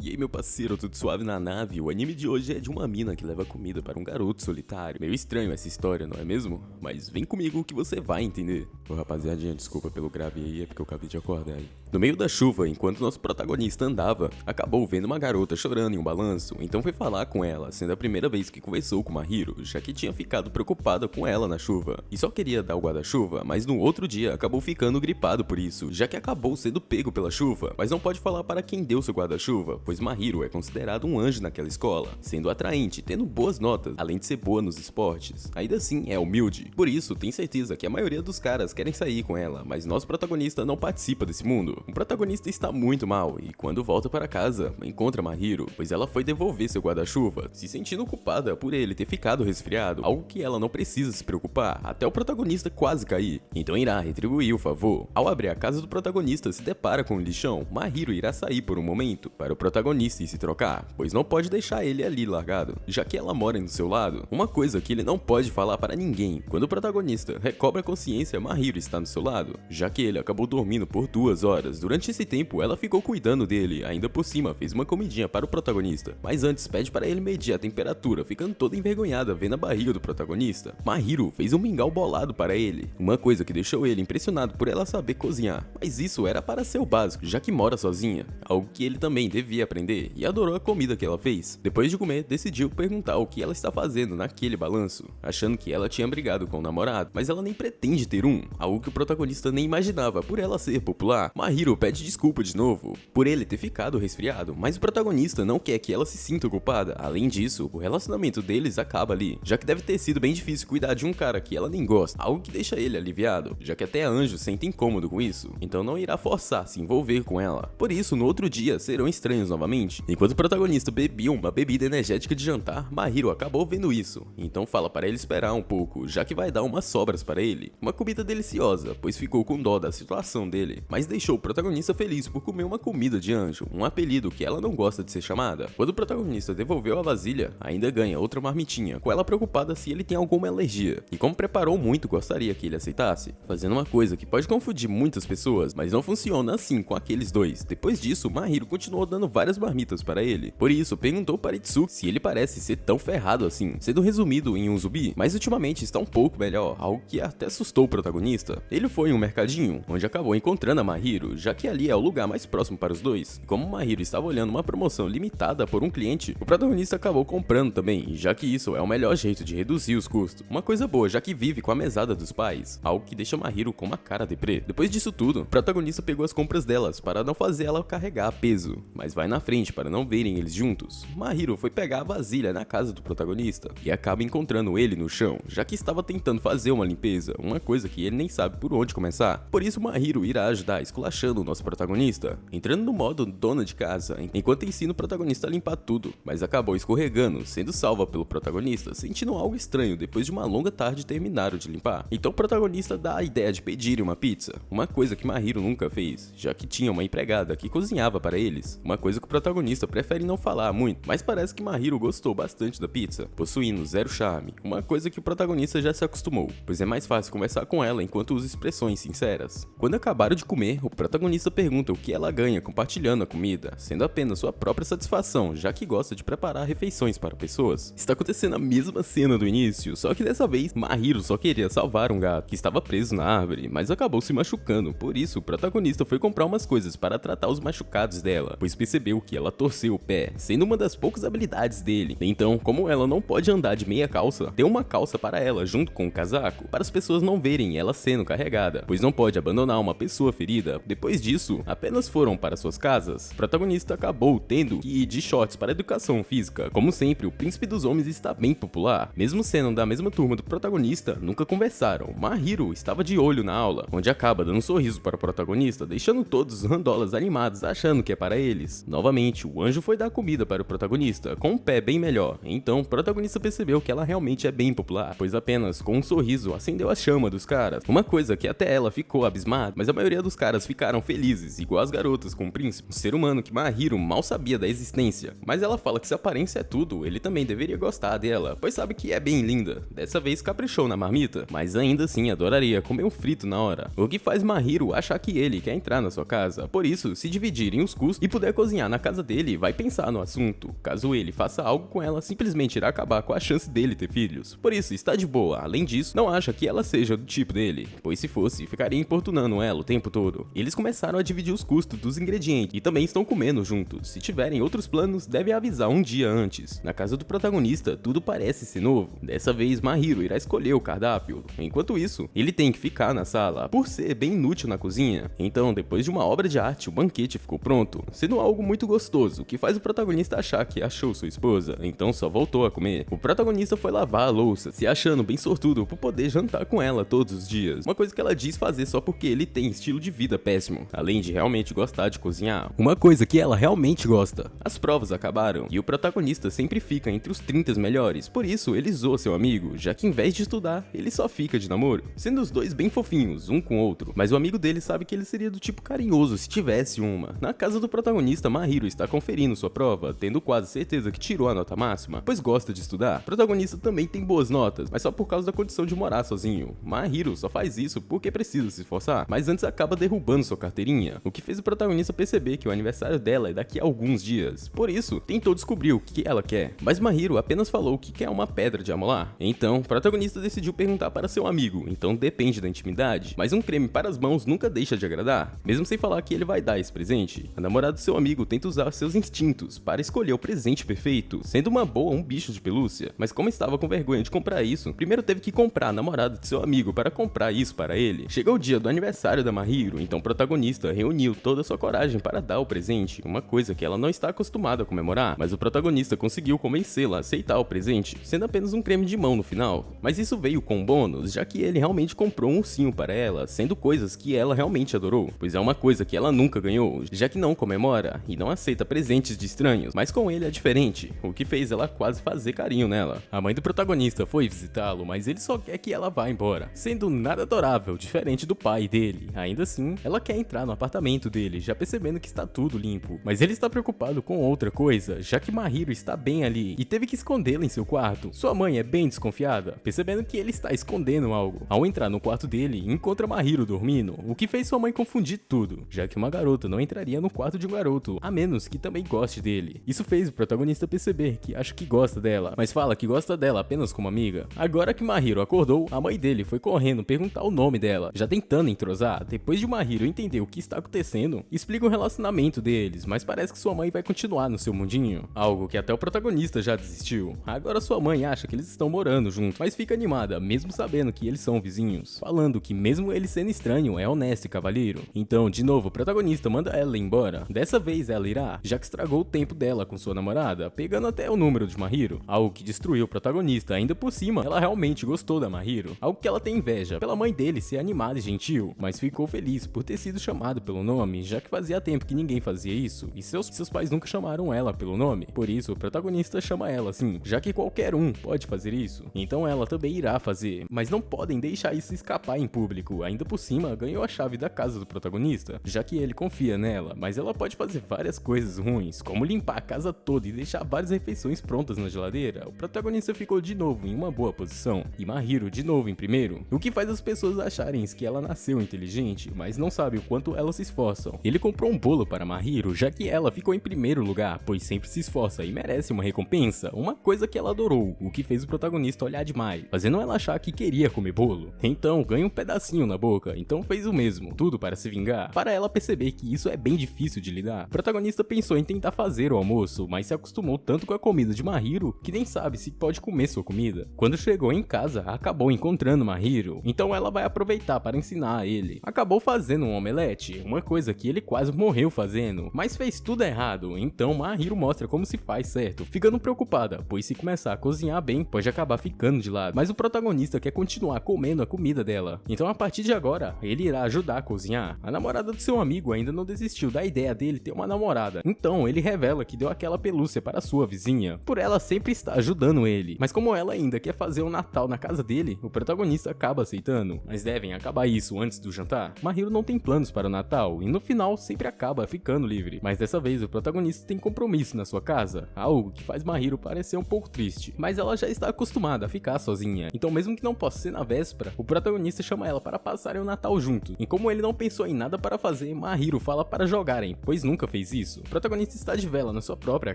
E aí, meu parceiro, tudo suave na nave? O anime de hoje é de uma mina que leva comida para um garoto solitário. Meio estranho essa história, não é mesmo? Mas vem comigo que você vai entender. Ô rapaziadinha, desculpa pelo grave aí, é porque eu acabei de acordar aí. No meio da chuva, enquanto nosso protagonista andava, acabou vendo uma garota chorando em um balanço, então foi falar com ela, sendo a primeira vez que conversou com Mahiro, já que tinha ficado preocupada com ela na chuva. E só queria dar o guarda-chuva, mas no outro dia acabou ficando gripado por isso, já que acabou sendo pego pela chuva, mas não pode falar para quem deu seu guarda-chuva, pois Mahiro é considerado um anjo naquela escola, sendo atraente, tendo boas notas, além de ser boa nos esportes. Ainda assim, é humilde, por isso tem certeza que a maioria dos caras querem sair com ela, mas nosso protagonista não participa desse mundo. O protagonista está muito mal e quando volta para casa, encontra Mahiro, pois ela foi devolver seu guarda-chuva, se sentindo culpada por ele ter ficado resfriado, algo que ela não precisa se preocupar, até o protagonista quase cair. Então irá retribuir o favor. Ao abrir a casa do protagonista, se depara com um lixão. Mahiro irá sair por um momento para o protagonista e se trocar, pois não pode deixar ele ali largado, já que ela mora do seu lado. Uma coisa que ele não pode falar para ninguém. Quando o protagonista recobra a consciência, Mahiro está do seu lado, já que ele acabou dormindo por 2 horas. Durante esse tempo, ela ficou cuidando dele, ainda por cima fez uma comidinha para o protagonista, mas antes pede para ele medir a temperatura, ficando toda envergonhada vendo a barriga do protagonista. Mahiro fez um mingau bolado para ele, uma coisa que deixou ele impressionado por ela saber cozinhar, mas isso era para ser o básico, já que mora sozinha, algo que ele também devia aprender, e adorou a comida que ela fez. Depois de comer, decidiu perguntar o que ela está fazendo naquele balanço, achando que ela tinha brigado com o namorado, mas ela nem pretende ter um, algo que o protagonista nem imaginava por ela ser popular. Mahiro pede desculpa de novo, por ele ter ficado resfriado, mas o protagonista não quer que ela se sinta culpada. Além disso, o relacionamento deles acaba ali, já que deve ter sido bem difícil cuidar de um cara que ela nem gosta, algo que deixa ele aliviado, já que até anjos sentem incômodo com isso, então não irá forçar se envolver com ela. Por isso, no outro dia, serão estranhos novamente. Enquanto o protagonista bebia uma bebida energética de jantar, Mahiro acabou vendo isso, então fala para ele esperar um pouco, já que vai dar umas sobras para ele. Uma comida deliciosa, pois ficou com dó da situação dele, mas deixou o protagonista feliz por comer uma comida de anjo, um apelido que ela não gosta de ser chamada. Quando o protagonista devolveu a vasilha, ainda ganha outra marmitinha, com ela preocupada se ele tem alguma alergia, e como preparou muito, gostaria que ele aceitasse, fazendo uma coisa que pode confundir muitas pessoas, mas não funciona assim com aqueles dois. Depois disso, Mahiro continuou dando várias marmitas para ele, por isso perguntou para Itsuki se ele parece ser tão ferrado assim, sendo resumido em um zumbi, mas ultimamente está um pouco melhor, algo que até assustou o protagonista. Ele foi em um mercadinho, onde acabou encontrando a Mahiro, já que ali é o lugar mais próximo para os dois. E como Mahiro estava olhando uma promoção limitada por um cliente, o protagonista acabou comprando também, já que isso é o melhor jeito de reduzir os custos. Uma coisa boa, já que vive com a mesada dos pais, algo que deixa Mahiro com uma cara deprê. Depois disso tudo, o protagonista pegou as compras delas para não fazer ela carregar peso, mas vai na frente para não verem eles juntos. Mahiro foi pegar a vasilha na casa do protagonista e acaba encontrando ele no chão, já que estava tentando fazer uma limpeza, uma coisa que ele nem sabe por onde começar. Por isso Mahiro irá ajudar esculachando o nosso protagonista, entrando no modo dona de casa, enquanto ensina o protagonista a limpar tudo, mas acabou escorregando, sendo salva pelo protagonista, sentindo algo estranho depois de uma longa tarde terminaram de limpar. Então o protagonista dá a ideia de pedir uma pizza, uma coisa que Mahiro nunca fez, já que tinha uma empregada que cozinhava para eles, uma coisa que o protagonista prefere não falar muito, mas parece que Mahiro gostou bastante da pizza, possuindo zero charme, uma coisa que o protagonista já se acostumou, pois é mais fácil conversar com ela enquanto usa expressões sinceras. Quando acabaram de comer, o protagonista pergunta o que ela ganha compartilhando a comida, sendo apenas sua própria satisfação, já que gosta de preparar refeições para pessoas. Está acontecendo a mesma cena do início, só que dessa vez Mahiro só queria salvar um gato que estava preso na árvore, mas acabou se machucando, por isso o protagonista foi comprar umas coisas para tratar os machucados dela, pois percebeu que ela torceu o pé, sendo uma das poucas habilidades dele. Então, como ela não pode andar de meia calça, deu uma calça para ela junto com o casaco, para as pessoas não verem ela sendo carregada, pois não pode abandonar uma pessoa ferida. Depois disso, apenas foram para suas casas. O protagonista acabou tendo que ir de shorts para a educação física. Como sempre, o príncipe dos homens está bem popular. Mesmo sendo da mesma turma do protagonista, nunca conversaram. Mahiro estava de olho na aula, onde acaba dando um sorriso para o protagonista, deixando todos os randolas animados achando que é para eles. Novamente, o anjo foi dar comida para o protagonista, com um pé bem melhor. Então, o protagonista percebeu que ela realmente é bem popular, pois apenas com um sorriso acendeu a chama dos caras. Uma coisa que até ela ficou abismada, mas a maioria dos caras ficaram ficaram felizes, igual as garotas com o príncipe, um ser humano que Mahiro mal sabia da existência. Mas ela fala que se a aparência é tudo, ele também deveria gostar dela, pois sabe que é bem linda. Dessa vez caprichou na marmita, mas ainda assim adoraria comer um frito na hora, o que faz Mahiro achar que ele quer entrar na sua casa. Por isso, se dividirem os custos e puder cozinhar na casa dele, vai pensar no assunto. Caso ele faça algo com ela, simplesmente irá acabar com a chance dele ter filhos. Por isso, está de boa. Além disso, não acha que ela seja do tipo dele, pois se fosse, ficaria importunando ela o tempo todo. Eles começaram a dividir os custos dos ingredientes e também estão comendo juntos. Se tiverem outros planos, deve avisar um dia antes. Na casa do protagonista, tudo parece ser novo. Dessa vez, Mahiro irá escolher o cardápio. Enquanto isso, ele tem que ficar na sala, por ser bem inútil na cozinha. Então, depois de uma obra de arte, o banquete ficou pronto, sendo algo muito gostoso, que faz o protagonista achar que achou sua esposa, então só voltou a comer. O protagonista foi lavar a louça, se achando bem sortudo por poder jantar com ela todos os dias, uma coisa que ela diz fazer só porque ele tem estilo de vida péssimo, além de realmente gostar de cozinhar, uma coisa que ela realmente gosta. As provas acabaram, e o protagonista sempre fica entre os 30 melhores, por isso ele zoa seu amigo, já que em vez de estudar, ele só fica de namoro, sendo os dois bem fofinhos, um com o outro, mas o amigo dele sabe que ele seria do tipo carinhoso se tivesse uma. Na casa do protagonista, Mahiro está conferindo sua prova, tendo quase certeza que tirou a nota máxima, pois gosta de estudar. O protagonista também tem boas notas, mas só por causa da condição de morar sozinho. Mahiro só faz isso porque precisa se esforçar, mas antes acaba derrubando sua carteirinha, o que fez o protagonista perceber que o aniversário dela é daqui a alguns dias. Por isso, tentou descobrir o que ela quer, mas Mahiro apenas falou que quer uma pedra de amolar. Então, o protagonista decidiu perguntar para seu amigo, então depende da intimidade, mas um creme para as mãos nunca deixa de agradar, mesmo sem falar que ele vai dar esse presente. A namorada do seu amigo tenta usar seus instintos para escolher o presente perfeito, sendo uma boa um bicho de pelúcia, mas como estava com vergonha de comprar isso, primeiro teve que comprar a namorada de seu amigo para comprar isso para ele. Chegou o dia do aniversário da Mahiro, então o protagonista reuniu toda a sua coragem para dar o presente, uma coisa que ela não está acostumada a comemorar, mas o protagonista conseguiu convencê-la a aceitar o presente, sendo apenas um creme de mão no final. Mas isso veio com um bônus, já que ele realmente comprou um ursinho para ela, sendo coisas que ela realmente adorou, pois é uma coisa que ela nunca ganhou, já que não comemora e não aceita presentes de estranhos, mas com ele é diferente, o que fez ela quase fazer carinho nela. A mãe do protagonista foi visitá-lo, mas ele só quer que ela vá embora, sendo nada adorável, diferente do pai dele. Ainda assim, ela quer entrar no apartamento dele, já percebendo que está tudo limpo, mas ele está preocupado com outra coisa, já que Mahiro está bem ali e teve que escondê-la em seu quarto. Sua mãe é bem desconfiada, percebendo que ele está escondendo algo. Ao entrar no quarto dele, encontra Mahiro dormindo, o que fez sua mãe confundir tudo, já que uma garota não entraria no quarto de um garoto, a menos que também goste dele. Isso fez o protagonista perceber que acha que gosta dela, mas fala que gosta dela apenas como amiga. Agora que Mahiro acordou, a mãe dele foi correndo perguntar o nome dela, já tentando entrosar. Depois de Mahiro entender o que está acontecendo, explica o relacionamento deles, mas parece que sua mãe vai continuar no seu mundinho, algo que até o protagonista já desistiu. Agora sua mãe acha que eles estão morando juntos, mas fica animada, mesmo sabendo que eles são vizinhos, falando que mesmo ele sendo estranho, é honesto e cavalheiro. Então, de novo, o protagonista manda ela ir embora. Dessa vez ela irá, já que estragou o tempo dela com sua namorada, pegando até o número de Mahiro, algo que destruiu o protagonista. Ainda por cima, ela realmente gostou da Mahiro, algo que ela tem inveja pela mãe dele ser animada e gentil, mas ficou feliz por ter sido chamado pelo nome, já que fazia tempo que ninguém fazia isso, e seus pais nunca chamaram ela pelo nome. Por isso, o protagonista chama ela assim, já que qualquer um pode fazer isso. Então ela também irá fazer, mas não podem deixar isso escapar em público. Ainda por cima, ganhou a chave da casa do protagonista, já que ele confia nela, mas ela pode fazer várias coisas ruins, como limpar a casa toda e deixar várias refeições prontas na geladeira. O protagonista ficou de novo em uma boa posição, e Mahiro de novo em primeiro, o que faz as pessoas acharem que ela nasceu inteligente, mas não sabe o quanto elas se esforçam. Ele comprou um bolo para Mahiro, já que ela ficou em primeiro lugar, pois sempre se esforça e merece uma recompensa, uma coisa que ela adorou, o que fez o protagonista olhar demais, fazendo ela achar que queria comer bolo. Então ganha um pedacinho na boca, então fez o mesmo, tudo para se vingar, para ela perceber que isso é bem difícil de lidar. O protagonista pensou em tentar fazer o almoço, mas se acostumou tanto com a comida de Mahiro que nem sabe se pode comer sua comida. Quando chegou em casa, acabou encontrando Mahiro, então ela vai aproveitar para ensinar a ele. Acabou fazendo um omelete, uma coisa que ele quase morreu fazendo, mas fez tudo errado, então Mahiro mostra como se faz certo, ficando preocupada, pois se começar a cozinhar bem, pode acabar ficando de lado, mas o protagonista quer continuar comendo a comida dela, então a partir de agora, ele irá ajudar a cozinhar. A namorada do seu amigo ainda não desistiu da ideia dele ter uma namorada, então ele revela que deu aquela pelúcia para sua vizinha, por ela sempre estar ajudando ele, mas como ela ainda quer fazer o Natal na casa dele, o protagonista acaba aceitando, mas devem acabar isso antes do jantar. Mahiro não tem planos planos para o Natal e no final sempre acaba ficando livre. Mas dessa vez o protagonista tem compromisso na sua casa, algo que faz Mahiro parecer um pouco triste. Mas ela já está acostumada a ficar sozinha, então mesmo que não possa ser na véspera, o protagonista chama ela para passarem o Natal juntos. E como ele não pensou em nada para fazer, Mahiro fala para jogarem, pois nunca fez isso. O protagonista está de vela na sua própria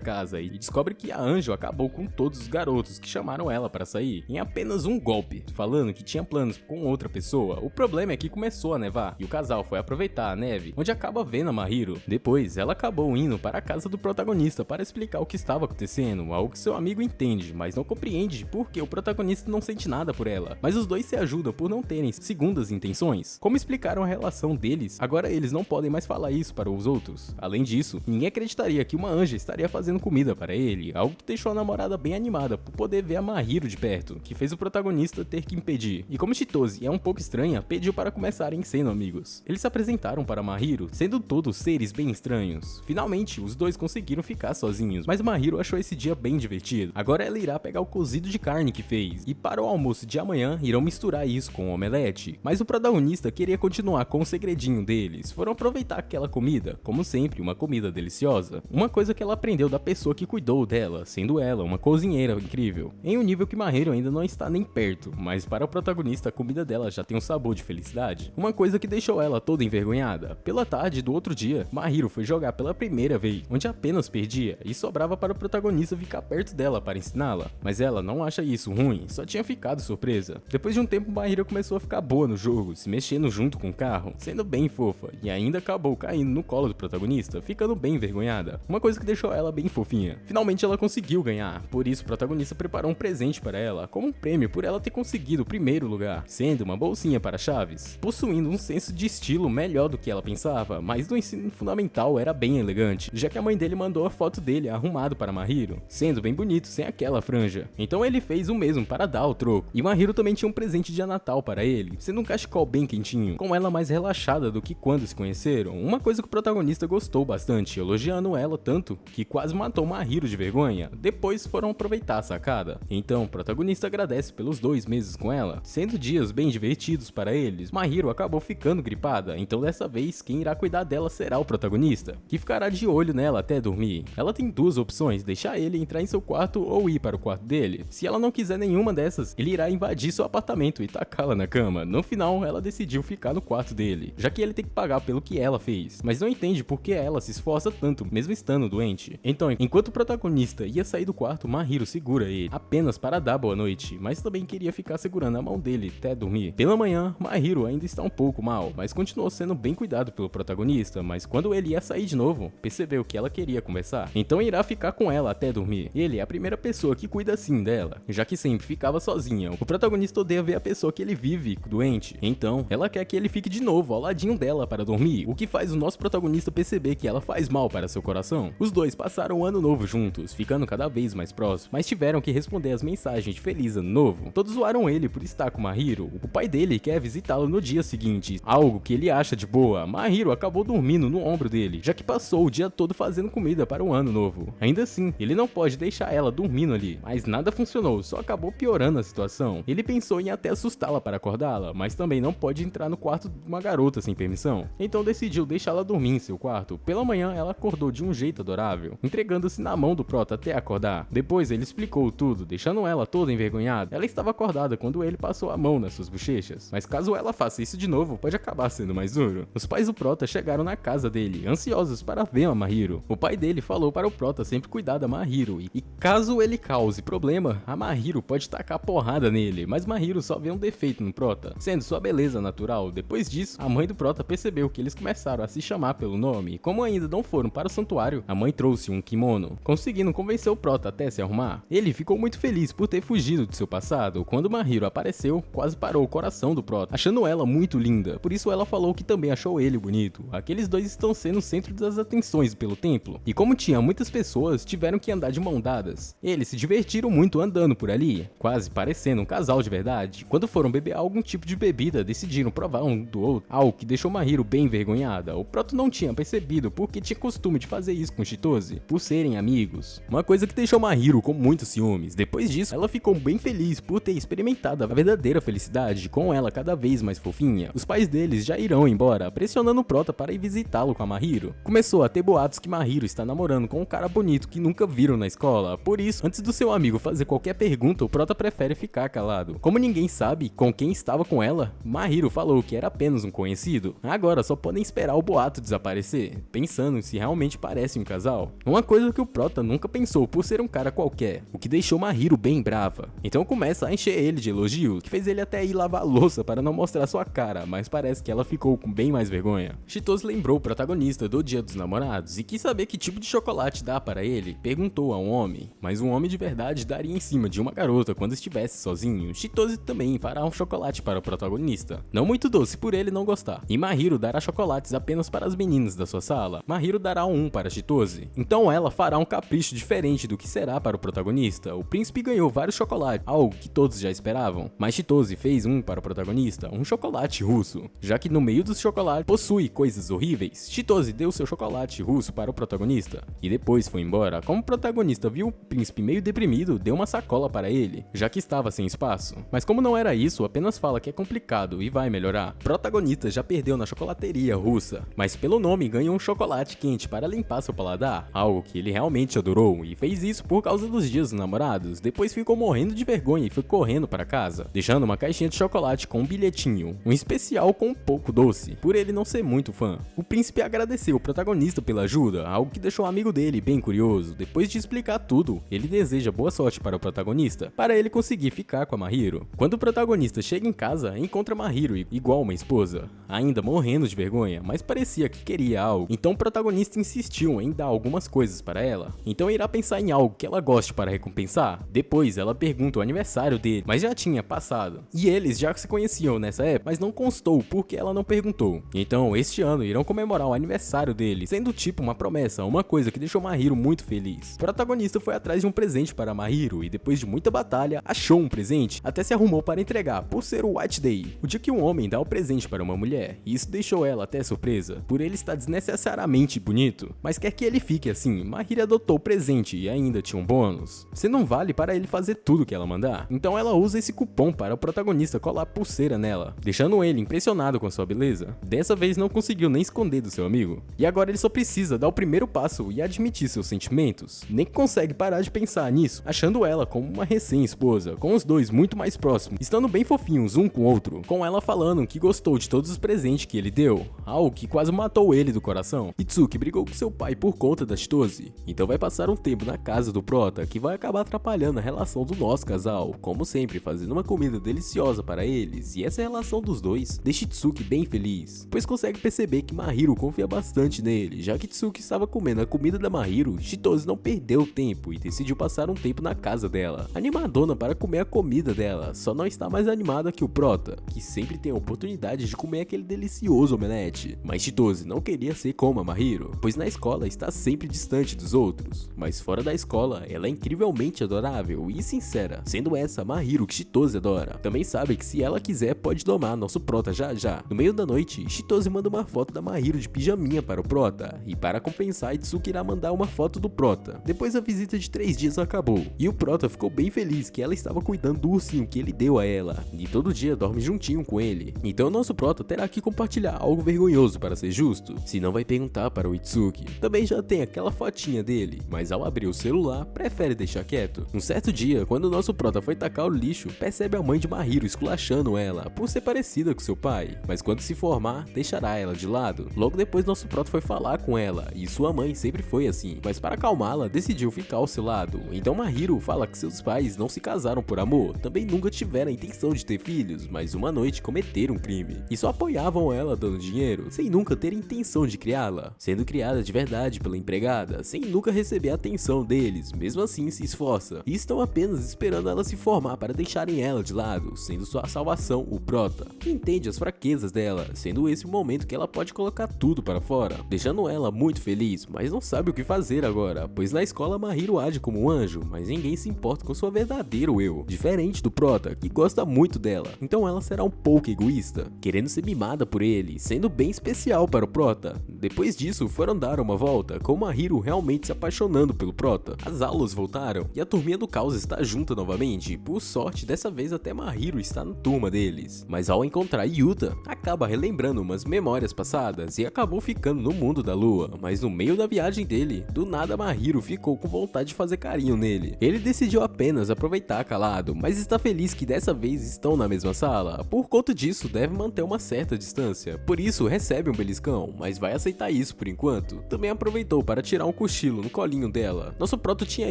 casa e descobre que a Anjo acabou com todos os garotos que chamaram ela para sair em apenas um golpe, falando que tinha planos com outra pessoa. O problema é que começou a nevar e o casal foi aproveitar a neve, onde acaba vendo a Mahiro. Depois, ela acabou indo para a casa do protagonista para explicar o que estava acontecendo, algo que seu amigo entende, mas não compreende porque o protagonista não sente nada por ela. Mas os dois se ajudam por não terem segundas intenções. Como explicaram a relação deles, agora eles não podem mais falar isso para os outros. Além disso, ninguém acreditaria que uma anja estaria fazendo comida para ele, algo que deixou a namorada bem animada por poder ver a Mahiro de perto, que fez o protagonista ter que impedir. E como Chitose é um pouco estranha, pediu para começarem sendo amigos. Eles se apresentaram para Mahiro, sendo todos seres bem estranhos. Finalmente, os dois conseguiram ficar sozinhos, mas Mahiro achou esse dia bem divertido. Agora ela irá pegar o cozido de carne que fez, e para o almoço de amanhã irão misturar isso com o omelete. Mas o protagonista queria continuar com o segredinho deles. Foram aproveitar aquela comida, como sempre, uma comida deliciosa. Uma coisa que ela aprendeu da pessoa que cuidou dela, sendo ela uma cozinheira incrível. Em um nível que Mahiro ainda não está nem perto, mas para o protagonista a comida dela já tem um sabor de felicidade. Uma coisa que deixou ela toda envergonhada. Pela tarde do outro dia, Mahiro foi jogar pela primeira vez, onde apenas perdia e sobrava para o protagonista ficar perto dela para ensiná-la. Mas ela não acha isso ruim, só tinha ficado surpresa. Depois de um tempo, Mahiro começou a ficar boa no jogo, se mexendo junto com o carro, sendo bem fofa, e ainda acabou caindo no colo do protagonista, ficando bem envergonhada. Uma coisa que deixou ela bem fofinha. Finalmente ela conseguiu ganhar, por isso o protagonista preparou um presente para ela, como um prêmio por ela ter conseguido o primeiro lugar, sendo uma bolsinha para chaves. Possuindo um senso de estilo melhor do que ela pensava, mas no ensino fundamental era bem elegante, já que a mãe dele mandou a foto dele arrumado para Mahiro, sendo bem bonito sem aquela franja. Então ele fez o mesmo para dar o troco. E Mahiro também tinha um presente de Natal para ele, sendo um cachecol bem quentinho, com ela mais relaxada do que quando se conheceram. Uma coisa que o protagonista gostou bastante, elogiando ela tanto que quase matou Mahiro de vergonha. Depois foram aproveitar a sacada. Então o protagonista agradece pelos 2 meses com ela, sendo dias bem divertidos para eles. Mahiro acabou ficando gripada, então dessa vez quem irá cuidar dela será o protagonista, que ficará de olho nela até dormir. Ela tem 2 opções, deixar ele entrar em seu quarto ou ir para o quarto dele. Se ela não quiser nenhuma dessas, ele irá invadir seu apartamento e tacá-la na cama. No final, ela decidiu ficar no quarto dele, já que ele tem que pagar pelo que ela fez, mas não entende por que ela se esforça tanto, mesmo estando doente. Então, enquanto o protagonista ia sair do quarto, Mahiro segura ele, apenas para dar boa noite, mas também queria ficar segurando a mão dele até dormir. Pela manhã, Mahiro ainda está um pouco mal, mas continuou sendo bem cuidado pelo protagonista, mas quando ele ia sair de novo, percebeu que ela queria conversar, então irá ficar com ela até dormir. Ele é a primeira pessoa que cuida assim dela, já que sempre ficava sozinha. O protagonista odeia ver a pessoa que ele vive doente, então ela quer que ele fique de novo ao ladinho dela para dormir, o que faz o nosso protagonista perceber que ela faz mal para seu coração. Os dois passaram o ano novo juntos, ficando cada vez mais próximos, mas tiveram que responder as mensagens de Feliz Ano Novo. Todos zoaram ele por estar com Mahiro. O pai dele quer visitá-lo no dia seguinte, algo que ele acha de boa. Mahiro acabou dormindo no ombro dele, já que passou o dia todo fazendo comida para o ano novo. Ainda assim, ele não pode deixar ela dormindo ali, mas nada funcionou, só acabou piorando a situação. Ele pensou em até assustá-la para acordá-la, mas também não pode entrar no quarto de uma garota sem permissão, então decidiu deixá-la dormir em seu quarto. Pela manhã, ela acordou de um jeito adorável, entregando-se na mão do prota até acordar. Depois ele explicou tudo, deixando ela toda envergonhada. Ela estava acordada quando ele passou a mão nas suas bochechas, mas caso ela faça isso de novo, pode acabar sendo mais duro. Os pais do prota chegaram na casa dele, ansiosos para ver a Mahiro. O pai dele falou para o prota sempre cuidar da Mahiro, e caso ele cause problema, a Mahiro pode tacar porrada nele, mas Mahiro só vê um defeito no prota, sendo sua beleza natural. Depois disso, a mãe do prota percebeu que eles começaram a se chamar pelo nome, e como ainda não foram para o santuário, a mãe trouxe um kimono, conseguindo convencer o prota até se arrumar. Ele ficou muito feliz por ter fugido de seu passado. Quando Mahiro apareceu, quase parou o coração do prota, achando ela muito linda, por isso ela falou que também achou ele bonito. Aqueles dois estão sendo o centro das atenções pelo templo, e como tinha muitas pessoas, tiveram que andar de mão dadas. Eles se divertiram muito andando por ali, quase parecendo um casal de verdade. Quando foram beber algum tipo de bebida, decidiram provar um do outro, algo que deixou Mahiro bem envergonhada. O Proto não tinha percebido porque tinha costume de fazer isso com Chitose, por serem amigos. Uma coisa que deixou Mahiro com muitos ciúmes. Depois disso, ela ficou bem feliz por ter experimentado a verdadeira felicidade, com ela cada vez mais fofinha. Os pais deles já irão foi embora, pressionando o Prota para ir visitá-lo com a Mahiro. Começou a ter boatos que Mahiro está namorando com um cara bonito que nunca viram na escola, por isso, antes do seu amigo fazer qualquer pergunta, o Prota prefere ficar calado. Como ninguém sabe com quem estava com ela, Mahiro falou que era apenas um conhecido. Agora só podem esperar o boato desaparecer, pensando se realmente parece um casal. Uma coisa que o Prota nunca pensou por ser um cara qualquer, o que deixou Mahiro bem brava. Então começa a encher ele de elogios, que fez ele até ir lavar a louça para não mostrar sua cara, mas parece que ela ficou com bem mais vergonha. Chitose lembrou o protagonista do Dia dos Namorados e quis saber que tipo de chocolate dá para ele. Perguntou a um homem, mas um homem de verdade daria em cima de uma garota quando estivesse sozinho. Chitose também fará um chocolate para o protagonista, não muito doce por ele não gostar. E Mahiro dará chocolates apenas para as meninas da sua sala. Mahiro dará um para Chitose. Então ela fará um capricho diferente do que será para o protagonista. O príncipe ganhou vários chocolates, algo que todos já esperavam, mas Chitose fez um para o protagonista, um chocolate russo, já que no meio dos chocolates possui coisas horríveis. Chitose deu seu chocolate russo para o protagonista e depois foi embora. Como o protagonista viu o príncipe meio deprimido, deu uma sacola para ele, já que estava sem espaço. Mas como não era isso, apenas fala que é complicado e vai melhorar. O protagonista já perdeu na chocolateria russa, mas pelo nome ganhou um chocolate quente para limpar seu paladar, algo que ele realmente adorou e fez isso por causa dos Dias dos Namorados. Depois ficou morrendo de vergonha e foi correndo para casa, deixando uma caixinha de chocolate com um bilhetinho, um especial com um pouco doce, por ele não ser muito fã. O príncipe agradeceu o protagonista pela ajuda, algo que deixou o amigo dele bem curioso. Depois de explicar tudo, ele deseja boa sorte para o protagonista, para ele conseguir ficar com a Mahiro. Quando o protagonista chega em casa, encontra Mahiro igual uma esposa, ainda morrendo de vergonha, mas parecia que queria algo. Então o protagonista insistiu em dar algumas coisas para ela. Então irá pensar em algo que ela goste para recompensar. Depois ela pergunta o aniversário dele, mas já tinha passado. E eles já se conheciam nessa época, mas não constou porque ela não perguntou. Então este ano irão comemorar o aniversário dele, sendo tipo uma promessa, uma coisa que deixou Mahiro muito feliz. O protagonista foi atrás de um presente para Mahiro e depois de muita batalha, achou um presente, até se arrumou para entregar, por ser o White Day, o dia que um homem dá o presente para uma mulher. E isso deixou ela até surpresa, por ele estar desnecessariamente bonito, mas quer que ele fique assim. Mahiro adotou o presente e ainda tinha um bônus. Você não vale para ele fazer tudo que ela mandar. Então ela usa esse cupom para o protagonista colar pulseira nela, deixando ele impressionado com sua beleza. Dessa vez não conseguiu nem esconder do seu amigo. E agora ele só precisa dar o primeiro passo e admitir seus sentimentos. Nem consegue parar de pensar nisso, achando ela como uma recém-esposa, com os dois muito mais próximos, estando bem fofinhos um com o outro, com ela falando que gostou de todos os presentes que ele deu, algo que quase matou ele do coração. Itsuki brigou com seu pai por conta da Chitose, então vai passar um tempo na casa do Prota, que vai acabar atrapalhando a relação do nosso casal, como sempre fazendo uma comida deliciosa para eles, e essa relação dos dois deixa Itsuki bem feliz, pois consegue perceber que Mahiro confia bastante nele. Já que Itsuki estava comendo a comida da Mahiro, Chitose não perdeu tempo e decidiu passar um tempo na casa dela, animadona para comer a comida dela. Só não está mais animada que o Prota, que sempre tem a oportunidade de comer aquele delicioso omelete. Mas Chitose não queria ser como a Mahiro, pois na escola está sempre distante dos outros, mas fora da escola ela é incrivelmente adorável e sincera, sendo essa a Mahiro que Chitose adora. Também sabe que se ela quiser pode domar nosso Prota já já. No meio da noite, Chitose manda uma foto da Mahiro de pijaminha para o Prota, e para compensar, Itsuki irá mandar uma foto do Prota. Depois a visita de 3 dias acabou, e o Prota ficou bem feliz que ela estava cuidando do ursinho que ele deu a ela, e todo dia dorme juntinho com ele. Então nosso Prota terá que compartilhar algo vergonhoso para ser justo, senão vai perguntar para o Itsuki. Também já tem aquela fotinha dele, mas ao abrir o celular, prefere deixar quieto. Um certo dia, quando o nosso Prota foi tacar o lixo, percebe a mãe de Mahiro esculachando ela, por ser parecida com seu pai, mas quando se formar, deixará ela de lado. Logo depois nosso Prota foi falar com ela, e sua mãe sempre foi assim, mas para acalmá-la, decidiu ficar ao seu lado. Então Mahiro fala que seus pais não se casaram por amor, também nunca tiveram a intenção de ter filhos, mas uma noite cometeram um crime, e só apoiavam ela dando dinheiro, sem nunca ter intenção de criá-la, sendo criada de verdade pela empregada, sem nunca receber a atenção deles. Mesmo assim se esforça, e estão apenas esperando ela se formar para deixarem ela de lado, sendo sua salvação o Prota, que entende as fraquezas dela, sendo esse o momento que ela pode colocar tudo para fora, deixando ela muito feliz, mas não sabe o que fazer agora, pois na escola Mahiro age como um anjo, mas ninguém se importa com sua verdadeiro eu, diferente do Prota, que gosta muito dela. Então ela será um pouco egoísta, querendo ser mimada por ele, sendo bem especial para o Prota. Depois disso foram dar uma volta, com Mahiro realmente se apaixonando pelo Prota. As aulas voltaram e a turminha do caos está junta novamente. Por sorte, dessa vez até Mahiro está na turma deles, mas ao encontrar Yuta, acaba relembrando umas memórias passadas e acabou ficando no mundo da lua, mas no meio da viagem dele, do nada Mahiro ficou com vontade de fazer carinho nele. Ele decidiu apenas aproveitar calado, mas está feliz que dessa vez estão na mesma sala. Por conta disso, deve manter uma certa distância. Por isso, recebe um beliscão, mas vai aceitar isso por enquanto. Também aproveitou para tirar um cochilo no colinho dela. Nosso proto tinha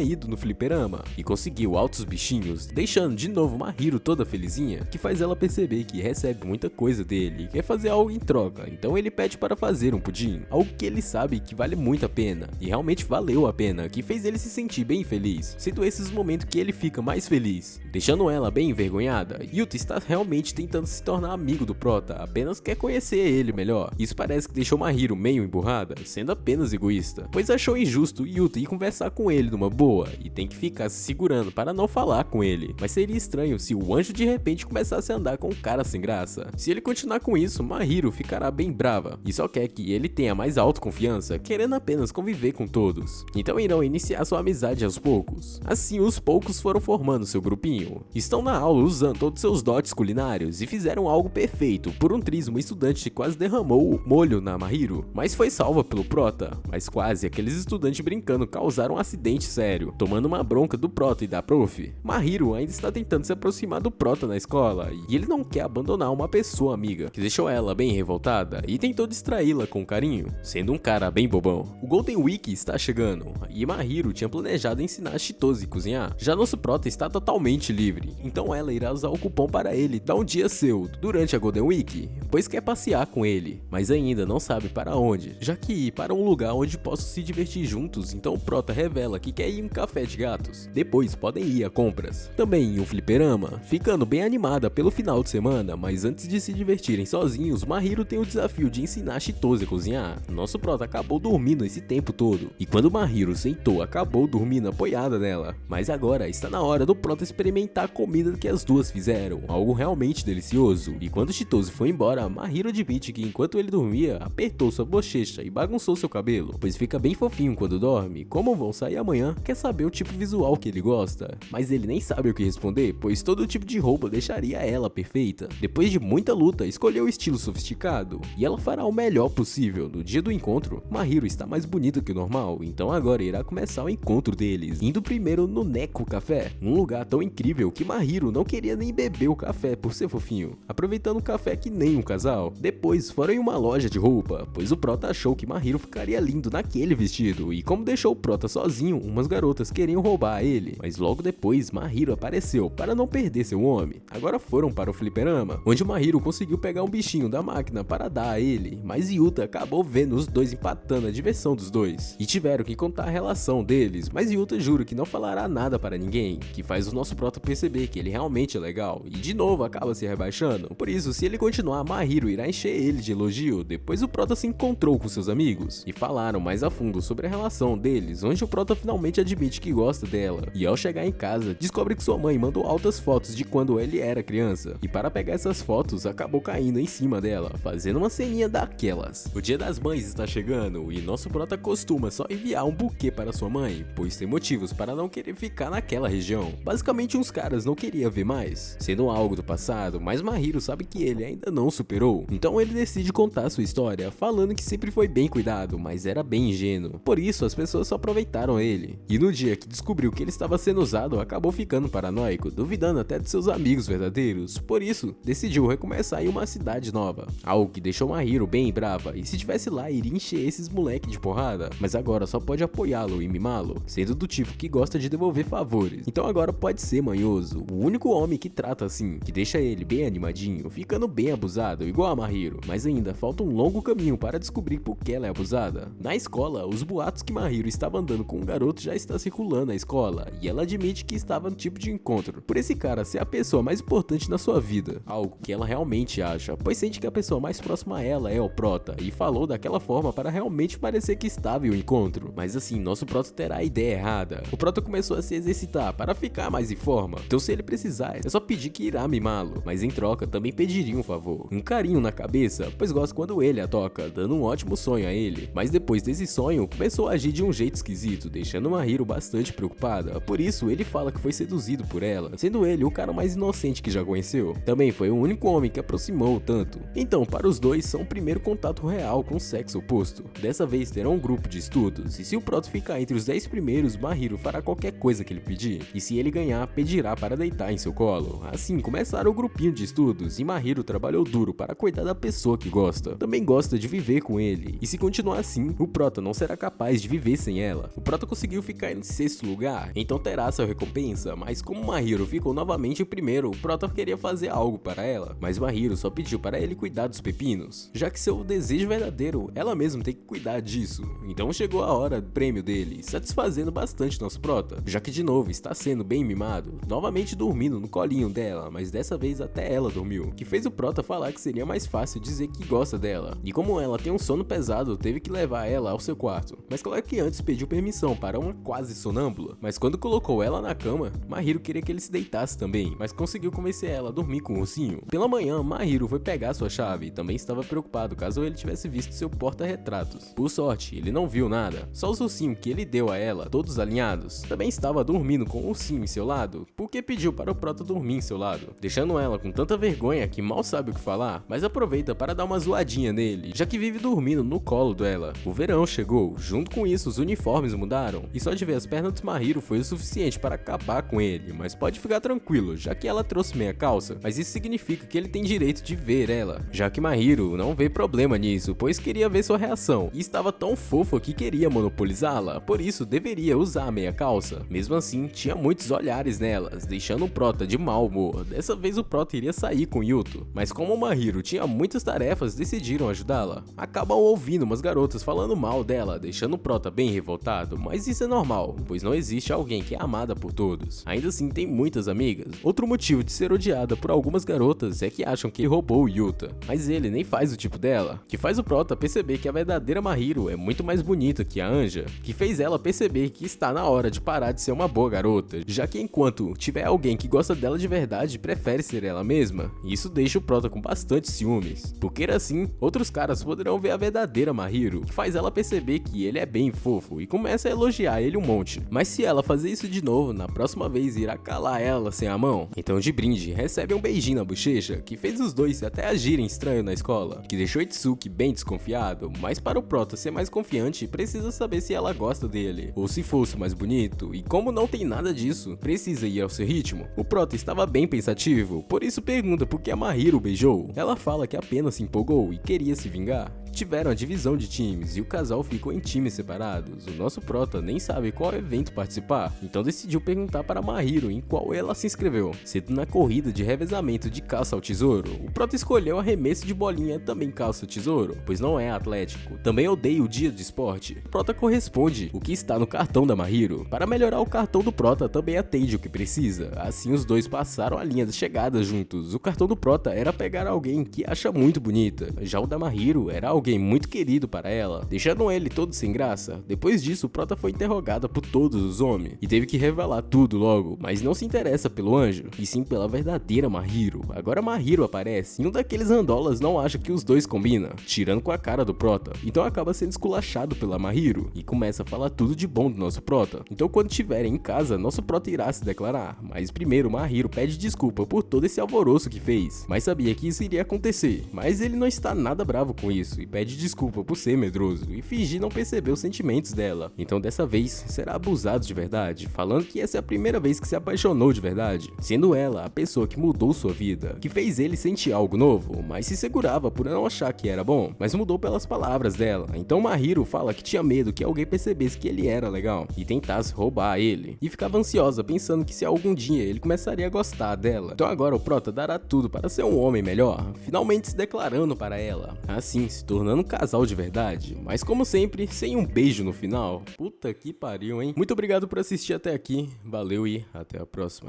ido no fliperama e conseguiu altos bichinhos, deixando de novo Mahiro toda felizinha, que faz ela perceber que recebe muita coisa dele e quer fazer algo em troca. Então ele pede para fazer um pudim, algo que ele sabe que vale muito a pena, e realmente valeu a pena, que fez ele se sentir bem feliz, sendo esses momentos que ele fica mais feliz. Deixando ela bem envergonhada, Yuta está realmente tentando se tornar amigo do prota, apenas quer conhecer ele melhor. Isso parece que deixou Mahiro meio emburrada, sendo apenas egoísta, pois achou injusto Yuta ir conversar com ele numa boa, e tem que ficar se segurando para não falar com ele. Mas seria estranho se o anjo de repente começasse a andar com um cara sem graça. Se ele continuar com isso, Mahiro ficará bem brava, e só quer que ele tenha mais autoconfiança, querendo apenas conviver com todos. Então irão iniciar sua amizade aos poucos. Assim, os poucos foram formando seu grupinho. Estão na aula usando todos seus dotes culinários e fizeram algo perfeito. Por um triz, uma estudante quase derramou o molho na Mahiro, mas foi salva pelo prota. Mas quase aqueles estudantes brincando causaram um acidente sério, tomando uma bronca do prota e da prof. Mahiro ainda está tentando se aproximar do prota na escola e ele não quer abandonar uma pessoa amiga, que deixou ela bem revoltada e tentou distraí-la com carinho, sendo um cara bem bobão. O Golden Week está chegando e Mahiro tinha planejado ensinar a Chitose a cozinhar. Já nosso prota está totalmente livre, então ela irá usar o cupom para ele dar um dia seu durante a Golden Week, pois quer passear com ele, mas ainda não sabe para onde, já que ir para um lugar onde possam se divertir juntos. Então o prota revela que quer ir em um café de gatos. Depois podem ir a compras, também em um fliperama, ficando bem animada pelo final de semana. Mas antes de se divertirem sozinhos, Mahiro tem o desafio de ensinar a Chitose a cozinhar. Nosso prota acabou dormindo esse tempo todo, e quando Mahiro sentou, acabou dormindo apoiada nela. Mas agora está na hora do prota experimentar a comida que as duas fizeram, algo realmente delicioso. E quando Chitose foi embora, Mahiro admite que enquanto ele dormia, apertou sua bochecha e bagunçou seu cabelo, pois fica bem fofinho quando dorme. Como vão sair amanhã, quer saber o tipo visual que ele gosta, mas ele nem sabe o que responder, pois todo tipo de roupa deixaria ela perfeita. Depois de muita luta, escolheu o estilo sofisticado, e ela fará o melhor possível. No dia do encontro, Mahiro está mais bonita que o normal, então agora irá começar o encontro deles, indo primeiro no Neko Café, um lugar tão incrível que Mahiro não queria nem beber o café por ser fofinho, aproveitando o café que nem um casal. Depois foram em uma loja de roupa, pois o prota achou que Mahiro ficaria lindo naquele vestido, e como deixou o prota sozinho, umas garotas queriam roubar ele, mas logo depois Mahiro apareceu para não perder seu homem. Agora foram para o fliperama, onde Mahiro conseguiu pegar um bichinho da máquina para dar a ele, mas Yuta acabou vendo os dois empatando a diversão dos dois, e tiveram que contar a relação deles, mas Yuta jura que não falará nada para ninguém, que faz o nosso prota perceber que ele realmente é legal, e de novo acaba se rebaixando. Por isso, se ele continuar, Mahiro irá encher ele de elogio. Depois o prota se encontrou com seus amigos, e falaram mais a fundo sobre a relação deles, onde o prota finalmente admite que gosta dela, e ao chegar em casa, descobre que sua mãe mandou altas fotos de quando ele era criança, e para pegar essas fotos, acabou caindo em cima dela, fazendo uma ceninha daquelas. O dia das mães está chegando, e nosso prota costuma só enviar um buquê para sua mãe, pois tem motivos para não querer ficar naquela região. Basicamente, uns caras não queriam ver mais, sendo algo do passado, mas Mahiro sabe que ele ainda não superou, então ele decide contar sua história, falando que sempre foi bem cuidado, mas era bem ingênuo, por isso as pessoas só aproveitaram ele. E no dia que descobriu que ele estava sendo usado, acabou ficando paranoico, duvidando até de seus amigos verdadeiros, por isso decidiu recomeçar em uma cidade nova, algo que deixou Mahiro bem brava, e se tivesse lá iria encher esses moleque de porrada, mas agora só pode apoiá-lo e mimá-lo, sendo do tipo que gosta de devolver favores, então agora pode ser manhoso, o único homem que trata assim, que deixa ele bem animadinho, ficando bem abusado, igual a Mahiro, mas ainda falta um longo caminho para descobrir por que ela é abusada. Na escola, os boatos que Mahiro estava andando com um garoto já está circulando na escola, e ela admite que estava no tipo de encontro, por esse cara ser a pessoa mais importante na sua vida, algo que ela realmente acha, pois sente que a pessoa mais próxima a ela é o prota, e falou daquela forma para realmente parecer que estava em um encontro. Mas assim, nosso prota terá a ideia errada. O prota começou a se exercitar para ficar mais em forma, então se ele precisar, é só pedir que irá mimá-lo, mas em troca também pediria um favor, um carinho na cabeça, pois gosta quando ele a toca, dando um ótimo sonho a ele. Mas depois desse sonho, começou a agir de um jeito esquisito, deixando Mahiro bastante preocupada. Por isso, ele fala que foi seduzido por ela, sendo ele o cara mais inocente que já conheceu. Também foi o único homem que aproximou tanto, contato. Então, para os dois, são o primeiro contato real com o sexo oposto. Dessa vez terão um grupo de estudos, e se o Prota ficar entre os 10 primeiros, Mahiro fará qualquer coisa que ele pedir, e se ele ganhar, pedirá para deitar em seu colo. Assim, começaram o grupinho de estudos, e Mahiro trabalhou duro para cuidar da pessoa que gosta. Também gosta de viver com ele, e se continuar assim, o Prota não será capaz de viver sem ela. O Prota conseguiu ficar em 6º lugar, então terá sua recompensa, mas como Mahiro ficou novamente em primeiro, o Prota queria fazer algo para ela, mas Mahiro só pediu para ele cuidar dos pepinos, já que seu desejo verdadeiro, ela mesma tem que cuidar disso. Então chegou a hora do prêmio dele, satisfazendo bastante nosso Prota, já que de novo está sendo bem mimado, novamente dormindo no colinho dela, mas dessa vez até ela dormiu, que fez o Prota falar que seria mais fácil dizer que gosta dela, e como ela tem um sono pesado, teve que levar ela ao seu quarto, mas claro que antes pediu permissão para uma quase sonâmbula, mas quando colocou ela na cama, Mahiro queria que ele se deitasse também, mas conseguiu convencer ela a dormir com o ursinho. Pela manhã, Mahiro foi pegar sua chave e também estava preocupado caso ele tivesse visto seu porta-retratos. Por sorte, ele não viu nada, só os ursinhos que ele deu a ela, todos alinhados. Também estava dormindo com o ursinho em seu lado, porque pediu para o Prota dormir em seu lado, deixando ela com tanta vergonha que mal sabe o que falar, mas aproveita para dar uma zoadinha nele, já que vive dormindo no colo dela. O verão chegou, junto com isso os uniformes mudaram, e só de ver as pernas de Mahiro foi o suficiente para acabar com ele, mas pode ficar tranquilo, já que ela trouxe meia calça, mas isso significa que ele tem direito de ver ela, já que Mahiro não vê problema nisso, pois queria ver sua reação, e estava tão fofa que queria monopolizá-la, por isso deveria usar a meia calça. Mesmo assim, tinha muitos olhares nelas, deixando o Prota de mau humor. Dessa vez o Prota iria sair com Yuto, mas como Mahiro tinha muitas tarefas, decidiram ajudá-la. Acabam ouvindo umas garotas falando mal dela, deixando o Prota bem revoltado, mas isso é normal, pois não existe alguém que é amada por todos. Ainda assim, tem muitas amigas. Outro motivo de ser odiada por algumas garotas é que acham que ele roubou o Yuta, mas ele nem faz o tipo dela, que faz o Prota perceber que a verdadeira Mahiro é muito mais bonita que a Anja, que fez ela perceber que está na hora de parar de ser uma boa garota, já que enquanto tiver alguém que gosta dela de verdade, prefere ser ela mesma. Isso deixa o Prota com bastante ciúmes, porque assim, outros caras poderão ver a verdadeira Mahiro, que faz ela perceber que ele é bem fofo e começa a elogiar ele um monte. Mas se ela fazer isso de novo, na próxima vez irá calar ela sem a mão. Então de brinde, recebe um beijinho na bochecha, que fez os dois até agirem estranho na escola, que deixou Itsuki bem desconfiado, mas para o Prota ser mais confiante, precisa saber se ela gosta dele, ou se fosse mais bonito, e como não tem nada disso, precisa ir ao seu ritmo. O Prota estava bem pensativo, por isso pergunta por que a Mahiro beijou. Ela fala que apenas se empolgou e queria se vingar. Tiveram a divisão de times e o casal ficou em times separados. O nosso Prota nem sabe qual evento participar, então decidiu perguntar para Mahiro em qual ela se inscreveu. Sendo na corrida de revezamento de caça ao tesouro, o Prota escolheu arremesso de bolinha, também caça ao tesouro, pois não é atlético. Também odeia o dia de esporte. O Prota corresponde o que está no cartão da Mahiro. Para melhorar o cartão do Prota, também atende o que precisa. Assim os dois passaram a linha de chegada juntos. O cartão do Prota era pegar alguém que acha muito bonita, já o da Mahiro era alguém muito querido para ela, deixando ele todo sem graça. Depois disso, o Prota foi interrogada por todos os homens e teve que revelar tudo logo, mas não se interessa pelo anjo, e sim pela verdadeira Mahiro. Agora Mahiro aparece e um daqueles randolas não acha que os dois combinam, tirando com a cara do Prota, então acaba sendo esculachado pela Mahiro e começa a falar tudo de bom do nosso Prota. Então quando estiverem em casa, nosso Prota irá se declarar, mas primeiro Mahiro pede desculpa por todo esse alvoroço que fez, mas sabia que isso iria acontecer, mas ele não está nada bravo com isso e pede desculpa por ser medroso e fingir não perceber os sentimentos dela. Então dessa vez será abusado de verdade, falando que essa é a primeira vez que se apaixonou de verdade, sendo ela a pessoa que mudou sua vida, que fez ele sentir algo novo, mas se segurava por não achar que era bom, mas mudou pelas palavras dela. Então Mahiro fala que tinha medo que alguém percebesse que ele era legal e tentasse roubar ele, e ficava ansiosa pensando que se algum dia ele começaria a gostar dela. Então agora o Prota dará tudo para ser um homem melhor, finalmente se declarando para ela, assim se tornando um casal de verdade, mas como sempre, sem um beijo no final. Puta que pariu, hein? Muito obrigado por assistir até aqui, valeu e até a próxima.